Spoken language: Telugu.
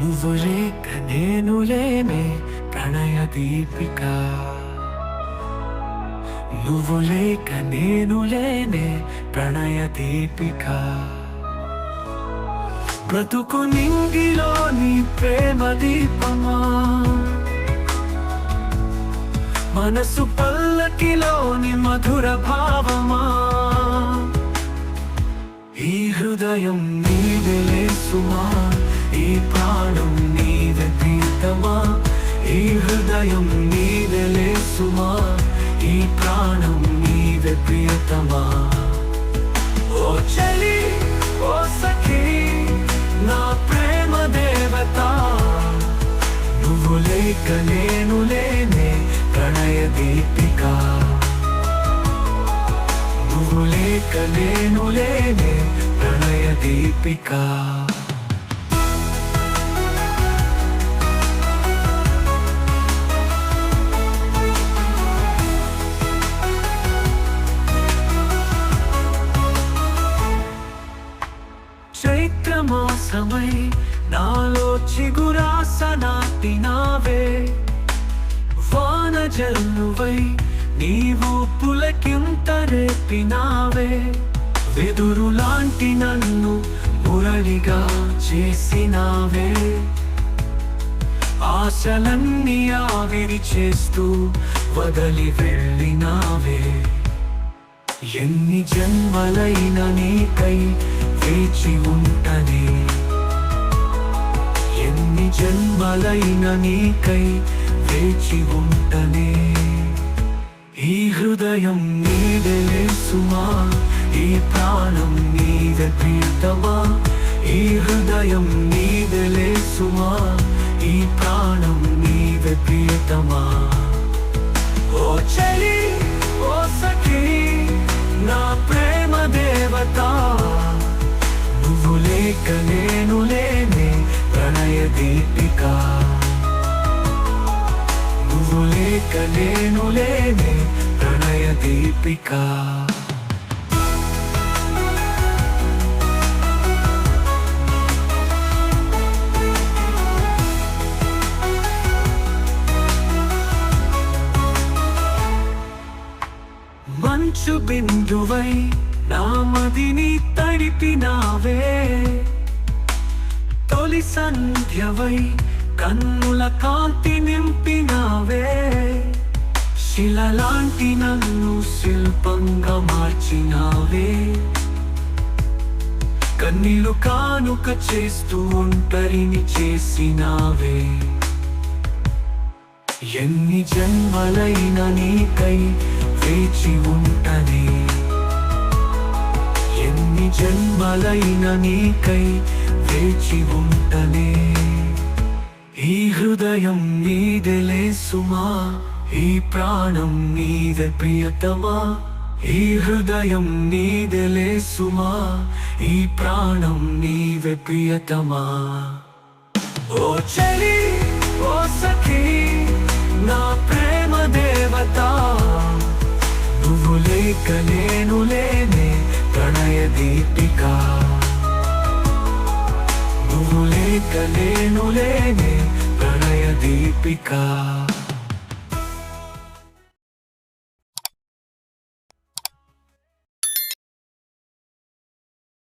నువ్వు లేక నేను లేనే ప్రణయ దీపిక, నువ్వు లేక నేను లేనే ప్రణయ దీపిక. బ్రతుకు నింగిలో నీ ప్రేమ దీపమా, మనసు పల్లకిలోని మధుర భావమా. ఈ హృదయం నీవెలే సుమా, ఈ ప్రాణం నీవే ప్రియతమా. ఈ హృదయం నీవెలే సుమా, ఈ ప్రాణం నీవే ప్రియతమా. ఓ చలి ఓ సఖీ నా ప్రేమ దేవత, నువ్వు లేక నేను లేనే ప్రణయ దీపిక, నువ్వు లేక నేను లేనే ప్రణయ దీపిక. చైత్రమాసమై నాలో చిగురాస నాటినావే, వాన జల్లువై నీవు పులకింత రేపినావే. వెదురు లాంటి నన్ను మురళిగా చేసినావే, ఆశలన్నీ ఆవిరి చేస్తూ వదలి వెళ్ళినావే. ఎన్ని జన్మలైన నీకై వేచి ఉంటనే, ఎన్ని జన్మలైన నీకై వేచి ఉంటనే. ఈ హృదయం నీవెలే సుమా, ఈ ప్రాణం నీవే ప్రియతమా. ఈ హృదయం నీవెలే సుమా, ఈ ప్రాణం నీవే ప్రియతమా. ఓ చలి ఓ సఖీ నా ప్రేమ దేవత, నువ్వు లేక నేను లేనే ప్రణయ దీపిక, నువ్వు లేక నేను లేనే ప్రణయ దీపిక. మంచు బిందువై నా మదిని తడిపినావే, తొలి సంధ్యవై కన్నుల కాంతి నింపినావే. శిలలాంటి నన్ను శిల్పంగా మార్చినావే, కన్నీలు కానుక చేస్తూ ఒంటరిని చేసినావే. ఎన్ని జన్మలైన నీకై వేచి ఉంటనే, ఎన్ని జన్మలైన నీకై వేచి ఉంటనే. ఈ హృదయం నీదెలే సుమా, ఈ ప్రాణం నీదే ప్రియతమా. ఈ హృదయం నీదెలే సుమా, ఈ ప్రాణం నీవే ప్రియతమా. ఓ చలి ఓ సఖీ నా ప్రేమ దేవత, నువ్వు లేక నేను లేనే ప్రణయ దీపిక, నువ్వు లేక నేను లేనే ప్రణయ దీపిక.